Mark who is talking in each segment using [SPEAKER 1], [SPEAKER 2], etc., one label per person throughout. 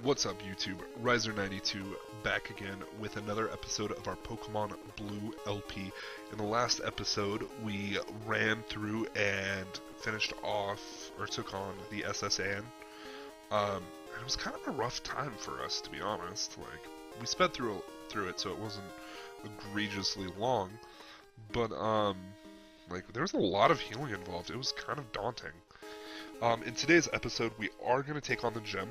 [SPEAKER 1] What's up, YouTube? Riser92 back again with another episode of our Pokemon Blue LP. In the last episode, we ran through and finished off, or took on the SSN. It was kind of a rough time for us, to be honest. Like, we sped through it, so it wasn't egregiously long. But, like, there was a lot of healing involved. It was kind of daunting. In today's episode, we are going to take on the gym.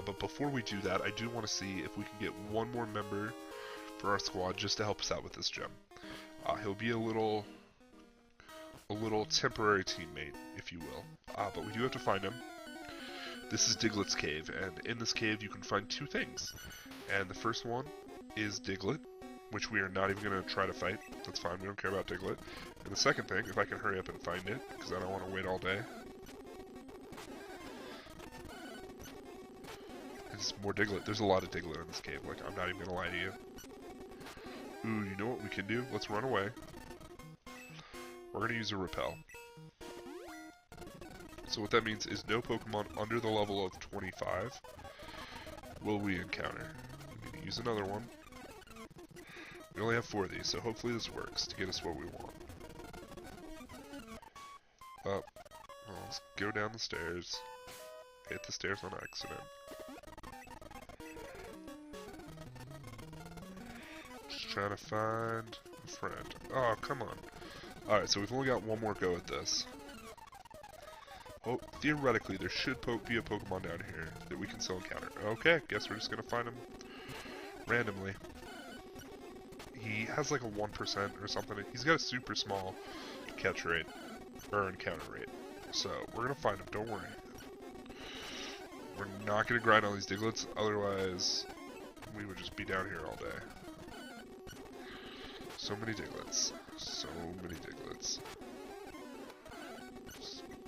[SPEAKER 1] But before we do that, I do want to see if we can get one more member for our squad just to help us out with this gym. He'll be a little temporary teammate, if you will. But we do have to find him. This is Diglett's cave, and in this cave you can find two things. And the first one is Diglett, which we are not even going to try to fight. That's fine, we don't care about Diglett. And the second thing, if I can hurry up and find it, because I don't want to wait all day. It's more Diglett. There's a lot of Diglett in this cave, like, I'm not even gonna lie to you. Ooh, you know what we can do? Let's run away. We're gonna use a repel. So what that means is no Pokemon under the level of 25 will we encounter. We need to use another one. We only have 4 of these, so hopefully this works to get us what we want. Well, let's go down the stairs. Hit the stairs on accident. Trying to find a friend. Oh, come on. Alright, so we've only got one more go at this. Oh, theoretically, there should be a Pokemon down here that we can still encounter. Okay, guess we're just gonna find him randomly. He has like a 1% or something. He's got a super small catch rate, or encounter rate. So, we're gonna find him, don't worry. We're not gonna grind all these Digletts, otherwise we would just be down here all day. So many Digletts. So many Digletts.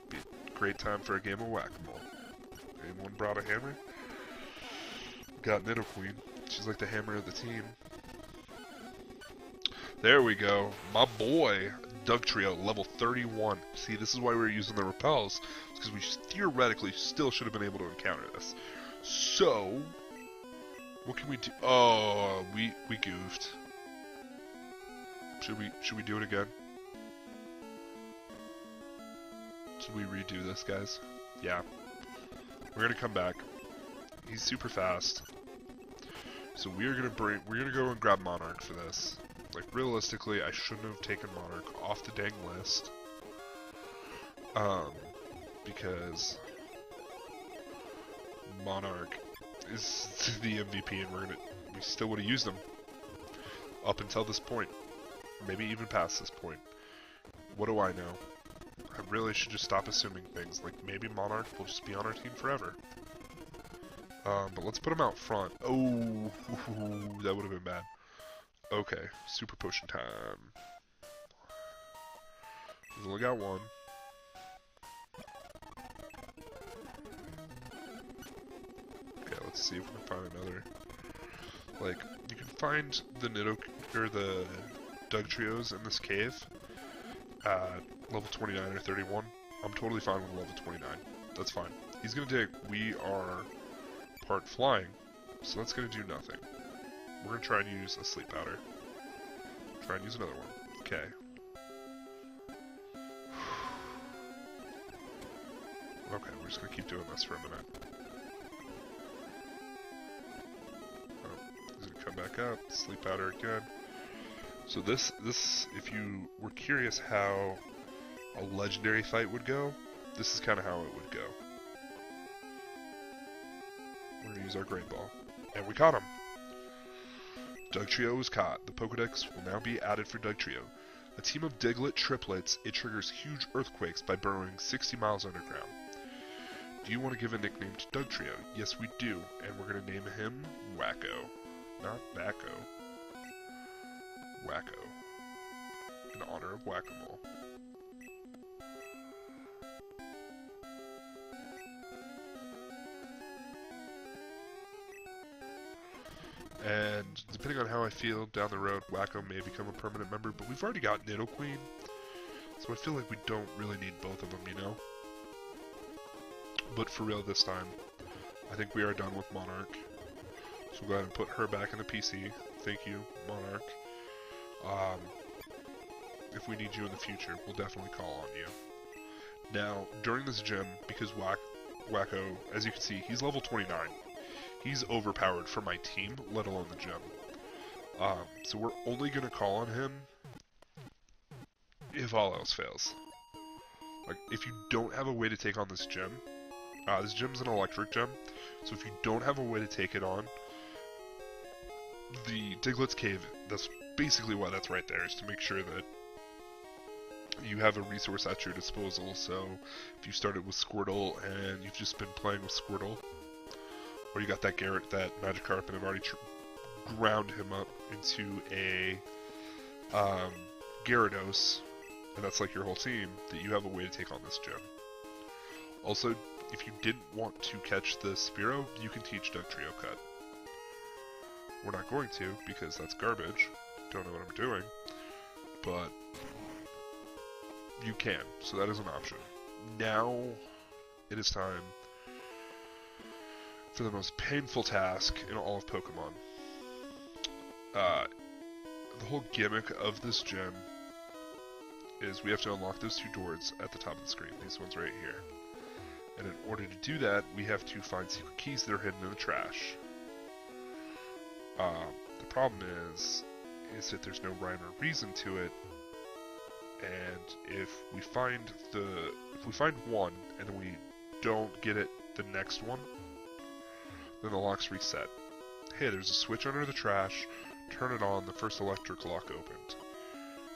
[SPEAKER 1] Be a great time for a game of Whack-A-Mole. Anyone brought a hammer? Got Nidoqueen. She's like the hammer of the team. There we go. My boy, Dugtrio, level 31. See, this is why we were using the repels. Because we theoretically still should have been able to encounter this. So, what can we do? Oh, we goofed. Should we do it again? Should we redo this, guys? Yeah. We're gonna come back. He's super fast. So we're gonna go and grab Monarch for this. Like, realistically, I shouldn't have taken Monarch off the dang list. Because Monarch is the MVP and we still would have used him up until this point. Maybe even past this point. What do I know? I really should just stop assuming things. Like, maybe Monarch will just be on our team forever. But let's put him out front. Oh, that would have been bad. Okay, super potion time. We've only got one. Okay, let's see if we can find another. Like, you can find the the Dugtrios in this cave at level 29 or 31. I'm totally fine with level 29. That's fine. He's gonna dig. We are part flying, so that's gonna do nothing. We're gonna try and use a sleep powder. Try and use another one. Okay. Okay, we're just gonna keep doing this for a minute. Oh, he's gonna come back up. Sleep powder again. So this, if you were curious how a legendary fight would go, this is kind of how it would go. We're going to use our Great Ball. And we caught him! Dugtrio was caught. The Pokedex will now be added for Dugtrio. A team of Diglett triplets, it triggers huge earthquakes by burrowing 60 miles underground. Do you want to give a nickname to Dugtrio? Yes, we do. And we're going to name him Wakko. Not Backo. Wakko, in honor of Whack-A-Mole. And depending on how I feel down the road, Wakko may become a permanent member, but we've already got Nidoqueen, so I feel like we don't really need both of them, you know? But for real this time, I think we are done with Monarch. So we'll go ahead and put her back in the PC. Thank you, Monarch. If we need you in the future, we'll definitely call on you. Now, during this gym, because Wakko, as you can see, he's level 29. He's overpowered for my team, let alone the gym. So we're only going to call on him if all else fails. Like, if you don't have a way to take on this gym's an electric gym, so if you don't have a way to take it on, the Diglett's Cave, that's basically why that's right there, is to make sure that you have a resource at your disposal. So if you started with Squirtle and you've just been playing with Squirtle, or you got that Garrett, that Magikarp, and have already ground him up into a Gyarados, and that's like your whole team, that you have a way to take on this gym. Also, if you didn't want to catch the Spearow, you can teach Dugtrio Cut. We're not going to, because that's garbage. Don't know what I'm doing. But you can, so that is an option. Now, it is time for the most painful task in all of Pokemon. The whole gimmick of this gym is we have to unlock those two doors at the top of the screen, these ones right here. And in order to do that, we have to find secret keys that are hidden in the trash. The problem is that there's no rhyme or reason to it, and if we find one and then we don't get it the next one, then the lock's reset. Hey, there's a switch under the trash, turn it on, the first electric lock opened.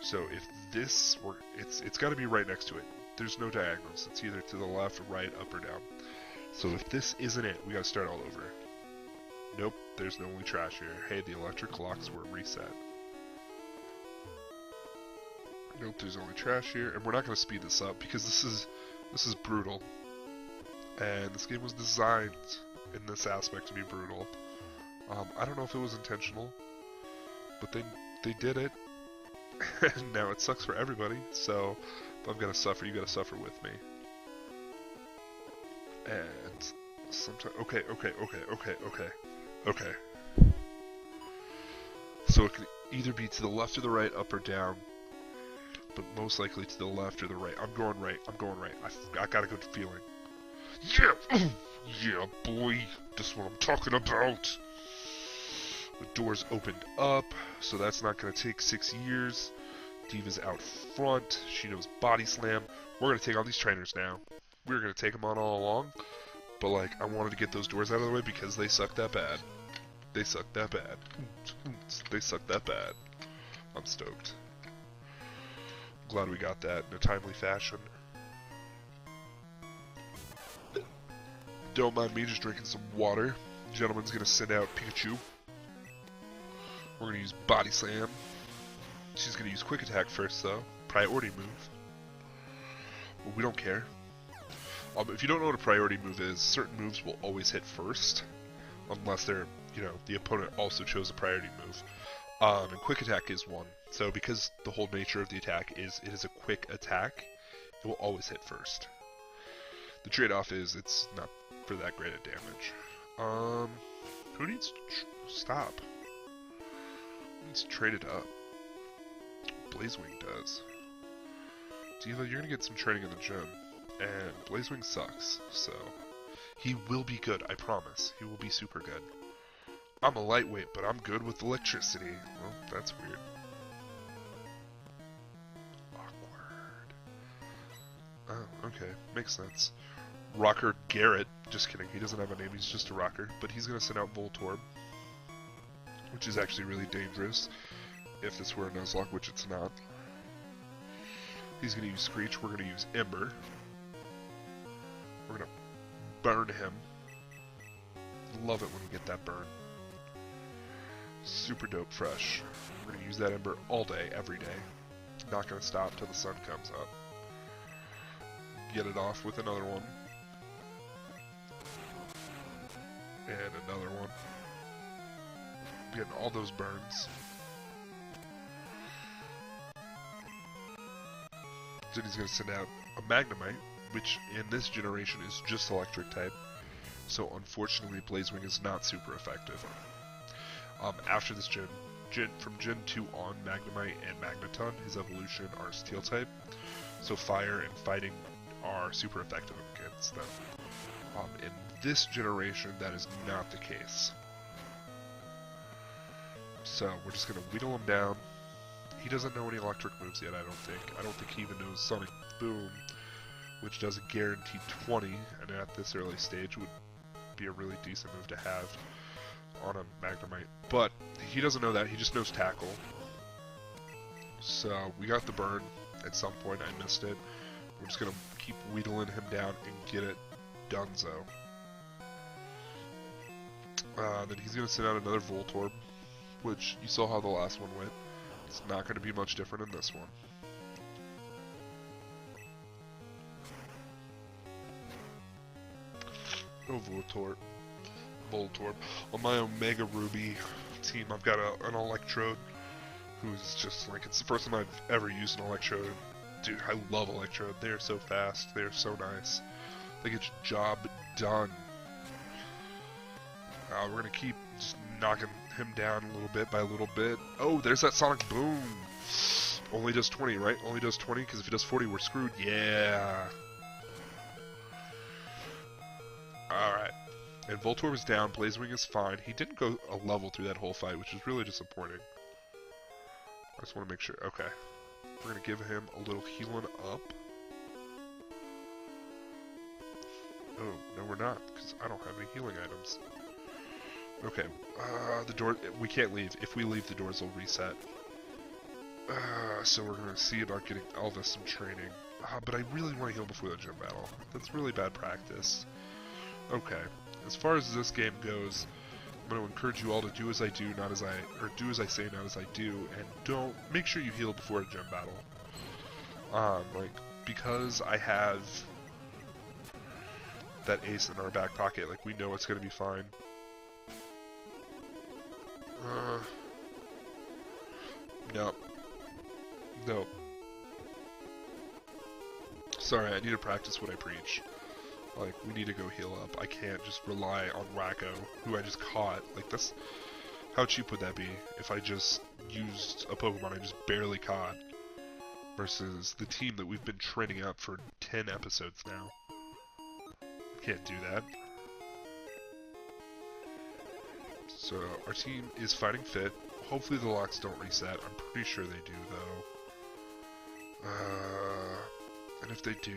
[SPEAKER 1] So if this were, it's got to be right next to it. There's no diagonals. It's either to the left, right, up, or down. So if this isn't it, we gotta start all over. Nope, there's no only trash here. Hey, the electric locks were reset. Nope, there's only trash here, and we're not gonna speed this up because this is brutal. And this game was designed in this aspect to be brutal. I don't know if it was intentional, but they did it. And now it sucks for everybody, so if I'm gonna suffer, you gotta suffer with me. And sometimes, okay. So it can either be to the left or the right, up or down, but most likely to the left or the right. I'm going right. I got a good feeling. Yeah! Yeah, boy! That's what I'm talking about! The doors opened up, so that's not going to take 6 years. Diva's out front. She knows Body Slam. We're going to take on these trainers now. We're going to take them on all along. But, like, I wanted to get those doors out of the way because they suck that bad. They suck that bad. They suck that bad. I'm stoked. Glad we got that in a timely fashion. Don't mind me just drinking some water. Gentleman's going to send out Pikachu. We're going to use Body Slam. She's going to use Quick Attack first, though. Priority move. But we don't care. If you don't know what a priority move is, certain moves will always hit first. Unless they're, the opponent also chose a priority move. And Quick Attack is one. So because the whole nature of the attack is it is a quick attack, it will always hit first. The trade-off is it's not for that great a damage. Who needs to stop? He's traded up. Blazewing does. Diva, you're gonna get some training in the gym. And Blazewing sucks, so he will be good, I promise. He will be super good. I'm a lightweight, but I'm good with electricity. Well, that's weird. Awkward. Oh, okay. Makes sense. Rocker Garrett. Just kidding, he doesn't have a name, he's just a rocker. But he's gonna send out Voltorb, which is actually really dangerous if this were a Nuzlocke, which it's not. He's going to use Screech, we're going to use Ember. We're going to burn him. Love it when you get that burn. Super dope fresh. We're going to use that Ember all day, every day. Not going to stop till the sun comes up. Get it off with another one. And another one. Getting all those burns. Then he's going to send out a Magnemite, which in this generation is just electric type. So unfortunately, Blaze Wing is not super effective. After this from Gen 2 on, Magnemite and Magneton, his evolution, are Steel type. So Fire and Fighting are super effective against them. In this generation, that is not the case. So we're just gonna Weedle him down. He doesn't know any electric moves yet, I don't think. I don't think he even knows Sonic Boom, which does a guaranteed 20, and at this early stage would be a really decent move to have on a Magnemite. But he doesn't know that, he just knows Tackle. So we got the burn at some point, I missed it. We're just gonna keep wheedling him down and get it donezo. Then he's gonna send out another Voltorb, which you saw how the last one went. It's not gonna be much different in this one. Oh, Voltorb. On my Omega Ruby team, I've got an Electrode who's just like, it's the first time I've ever used an Electrode. Dude, I love Electrode. They're so fast. They're so nice. They get your job done. We're gonna keep just knocking him down a little bit by a little bit. Oh, there's that Sonic Boom. Only does 20, right? Only does 20, because if he does 40, we're screwed. Yeah. Alright. And Voltorb is down. Blazewing is fine. He didn't go a level through that whole fight, which is really disappointing. I just want to make sure. Okay. We're going to give him a little healing up. Oh, no we're not, because I don't have any healing items. Okay, the door, we can't leave. If we leave, the doors will reset. So we're going to see about getting Elvis some training. But I really want to heal before the gym battle. That's really bad practice. Okay, as far as this game goes, I'm going to encourage you all to do as I do, not as I, or do as I say, not as I do, and don't, make sure you heal before a gym battle. Like, because I have that ace in our back pocket, like, we know it's going to be fine. No. No. Sorry, I need to practice what I preach. Like, we need to go heal up. I can't just rely on Wakko, who I just caught. Like, that's... How cheap would that be if I just used a Pokemon I just barely caught? Versus the team that we've been training up for 10 episodes now. Can't do that. So, our team is fighting fit. Hopefully the locks don't reset. I'm pretty sure they do, though. And if they do,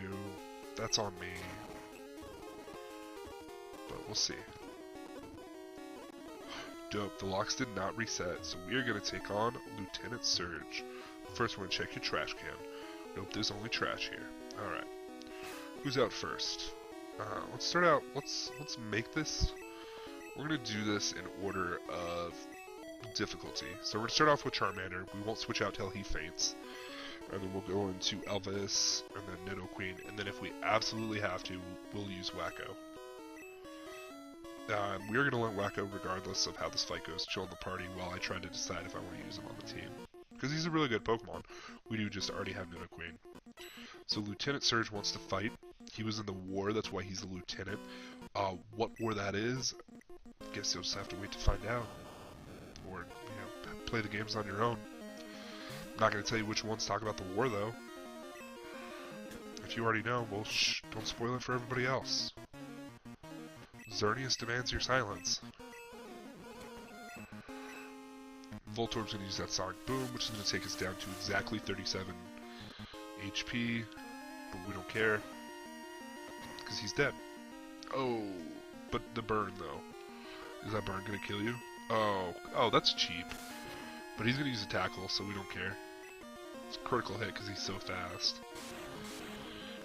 [SPEAKER 1] that's on me. But we'll see. Dope, the locks did not reset, so we are going to take on Lt Serge. First, we're going to check your trash can. Nope, there's only trash here. Alright. Who's out first? Let's start out, let's make this. We're going to do this in order of difficulty. So we're going to start off with Charmander. We won't switch out till he faints. And then we'll go into Elvis, and then Nidoqueen, and then if we absolutely have to, we'll use Wakko. We're going to let Wakko regardless of how this fight goes chill in the party while I try to decide if I want to use him on the team. Because he's a really good Pokemon. We do just already have Nidoqueen. So Lt Serge wants to fight. He was in the war, that's why he's a lieutenant. What war that is, guess you'll just have to wait to find out. Or, you know, play the games on your own. I'm not going to tell you which ones talk about the war, though. If you already know, well, shh, don't spoil it for everybody else. Xerneas demands your silence. Voltorb's going to use that Sonic Boom, which is going to take us down to exactly 37 HP, but we don't care, because he's dead. Oh, but the burn, though. Is that burn going to kill you? Oh, that's cheap. But he's going to use a tackle, so we don't care. It's a critical hit because he's so fast.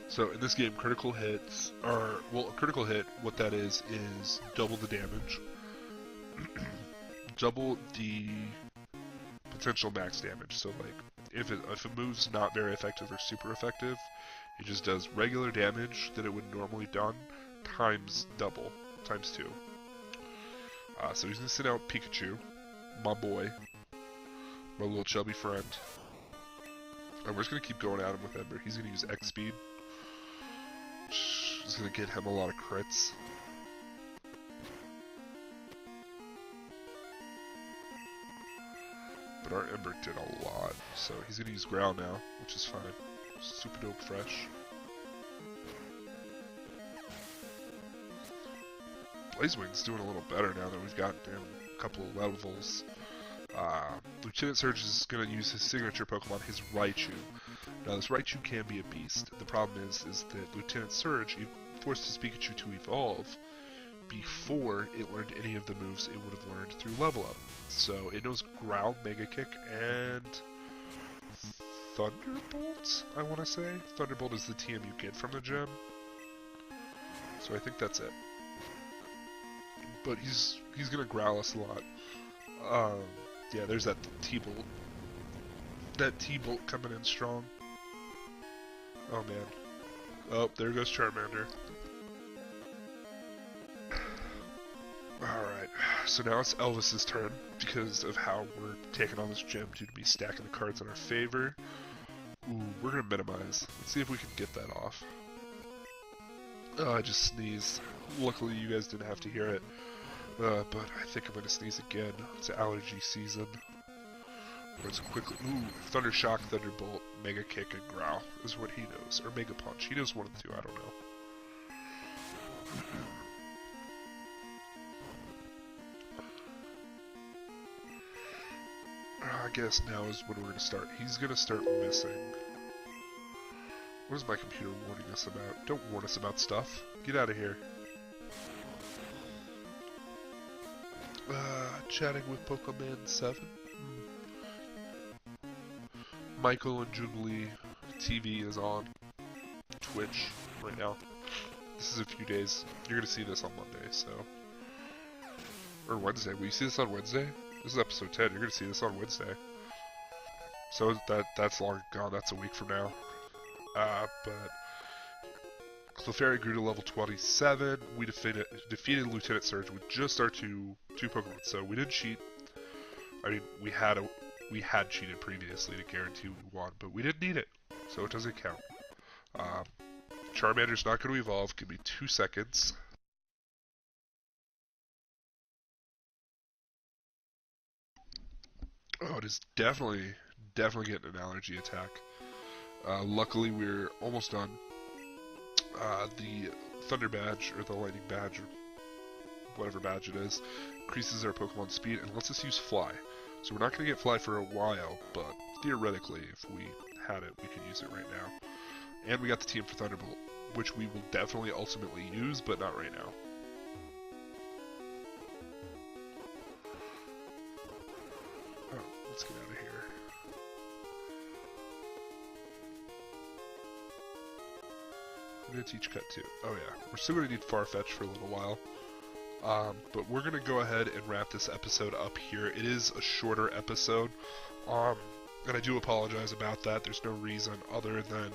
[SPEAKER 1] So in this game, critical hits are, well, a critical hit, what that is double the damage. Double the potential max damage. So like, if a move's not very effective or super effective, it just does regular damage that it would normally done, times double, times 2. So he's going to send out Pikachu, my boy, my little chubby friend. And we're just going to keep going at him with Ember. He's going to use X speed. It's going to get him a lot of crits. but our Ember did a lot. So he's gonna use Growl now, which is fine. Super dope fresh. Blazewing's doing a little better now that we've gotten him a couple of levels. Lt Serge is going to use his signature Pokemon, his Raichu. Now this Raichu can be a beast. The problem is that Lt Serge forced his Pikachu to evolve before it learned any of the moves it would have learned through level up. So it knows Growl, Mega Kick, and Thunderbolt, I want to say. Thunderbolt is the TM you get from the gym. So I think that's it. But he's going to Growl us a lot. Yeah, there's that T-Bolt. That T-Bolt coming in strong. Oh, man. Oh, there goes Charmander. Alright, so now it's Elvis's turn, because of how we're taking on this gym due to me stacking the cards in our favor. Ooh, we're gonna minimize. Let's see if we can get that off. Oh, I just sneezed. Luckily you guys didn't have to hear it. But I think I'm gonna sneeze again. It's allergy season. Let's quickly. Ooh, Thunder Shock, Thunderbolt, Mega Kick, and Growl is what he knows. Or Mega Punch. He knows one of the two, I don't know. I guess now is when we're gonna start. He's gonna start missing. What is my computer warning us about? Don't warn us about stuff. Get out of here. Chatting with Pokemon 7. Michael and Jubilee TV is on Twitch right now. This is a few days. You're gonna see this on Monday, so. Or Wednesday. Will you see this on Wednesday? This is episode 10. You're gonna see this on Wednesday. So that's long gone. That's a week from now. But Clefairy grew to level 27. We defeated Lt Serge with just our two Pokemon. So we didn't cheat. I mean, we had cheated previously to guarantee we won, but we didn't need it, so it doesn't count. Charmander's not going to evolve. Give me 2 seconds. Oh, it is definitely getting an allergy attack. Luckily, we're almost done. The Thunder Badge, or the Lightning Badge, or whatever badge it is, increases our Pokemon speed and lets us use Fly. So we're not going to get Fly for a while, but theoretically, if we had it, we could use it right now. And we got the team for Thunderbolt, which we will definitely ultimately use, but not right now. Oh, let's get out of here. I'm going to teach Cut too. Oh yeah, we're still going to need Farfetch for a little while. But we're going to go ahead and wrap this episode up here. It is a shorter episode, and I do apologize about that. There's no reason other than,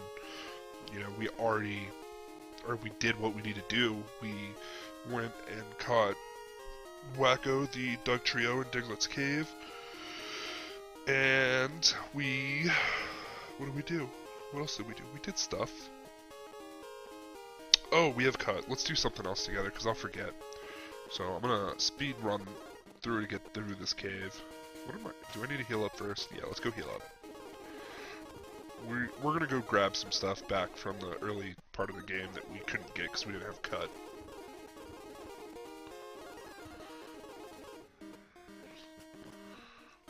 [SPEAKER 1] you know, we did what we need to do. We went and caught Wakko, the Dugtrio, in Diglett's Cave, and what did we do? What else did we do? We did stuff. Oh, we have Cut. Let's do something else together, because I'll forget. So I'm gonna speed run through to get through this cave. Do I need to heal up first? Yeah, let's go heal up. We're gonna go grab some stuff back from the early part of the game that we couldn't get because we didn't have Cut.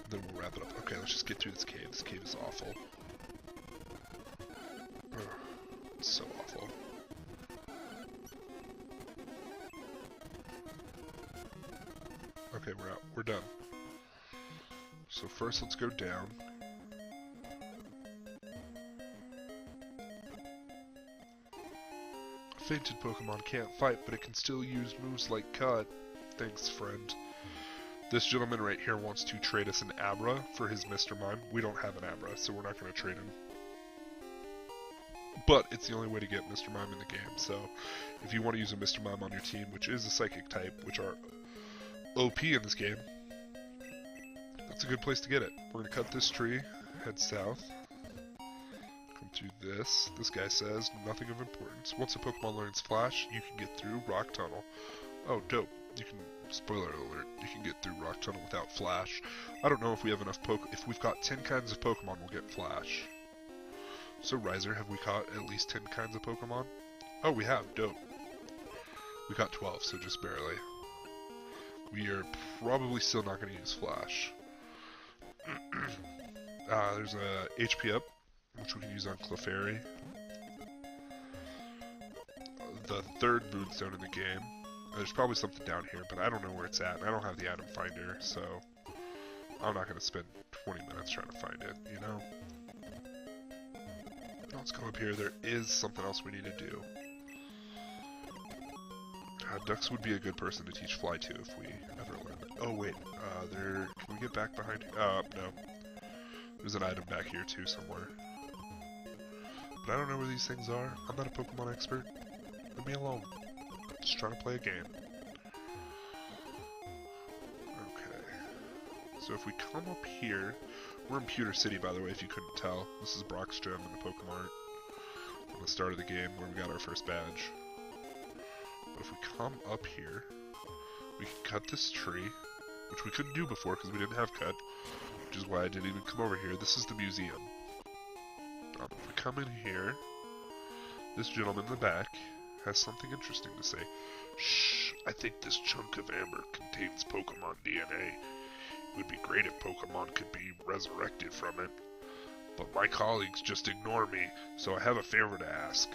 [SPEAKER 1] And then we'll wrap it up. Okay, let's just get through this cave. This cave is awful. Ugh, it's so awful. Okay, we're out. We're done. So first, let's go down. Fainted Pokemon can't fight, but it can still use moves like Cut. Thanks, friend. This gentleman right here wants to trade us an Abra for his Mr. Mime. We don't have an Abra, so we're not going to trade him. But it's the only way to get Mr. Mime in the game, so if you want to use a Mr. Mime on your team, which is a Psychic type, which are OP in this game, that's a good place to get it. We're going to cut this tree, head south, come to this. This guy says nothing of importance. Once a Pokemon learns Flash, you can get through Rock Tunnel. Oh, dope. You can Spoiler alert, you can get through Rock Tunnel without Flash. I don't know if we have enough if we've got 10 kinds of Pokemon, we'll get Flash. So, Riser, have we caught at least 10 kinds of Pokemon? Oh, we have. Dope. We got 12, so just barely. We are probably still not going to use Flash. There's a HP up, which we can use on Clefairy. The third Moonstone in the game. There's probably something down here, but I don't know where it's at, and I don't have the item finder, so I'm not going to spend 20 minutes trying to find it, you know? Let's come up here. There is something else we need to do. Dux would be a good person to teach Fly to if we ever learn it. Oh, wait. Can we get back behind here? No. There's an item back here, too, somewhere. But I don't know where these things are. I'm not a Pokemon expert. Leave me alone. Just trying to play a game. Okay. So if we come up here... We're in Pewter City, by the way, if you couldn't tell. This is Brock's gym in the Pokemon from the start of the game where we got our first badge. But if we come up here, we can cut this tree, which we couldn't do before because we didn't have cut, which is why I didn't even come over here. This is the museum. If we come in here, this gentleman in the back has something interesting to say. Shh, I think this chunk of amber contains Pokemon DNA. It would be great if Pokemon could be resurrected from it. But my colleagues just ignore me, so I have a favor to ask.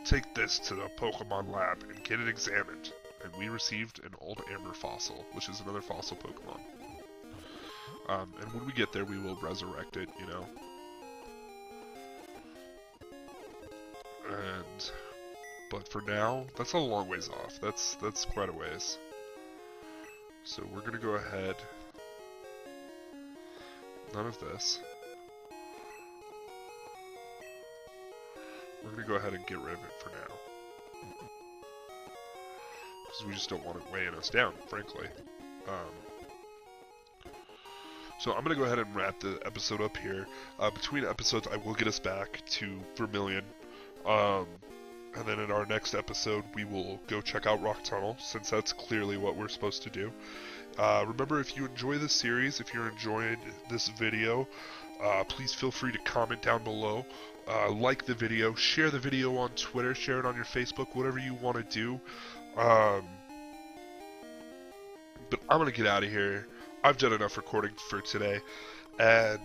[SPEAKER 1] Take this to the Pokemon lab and get it examined. And we received an old amber fossil, which is another fossil Pokemon. And when we get there, we will resurrect it, you know. But for now, that's a long ways off. That's quite a ways. So we're gonna go ahead. None of this. We're gonna go ahead and get rid of it for now. Because we just don't want it weighing us down, frankly. So I'm gonna go ahead and wrap the episode up here. Between episodes, I will get us back to Vermilion. And then in our next episode, we will go check out Rock Tunnel, since that's clearly what we're supposed to do. Remember, if you enjoy this series, if you're enjoying this video, please feel free to comment down below. Like the video, share the video on Twitter, share it on your Facebook, whatever you want to do. But I'm going to get out of here. I've done enough recording for today, and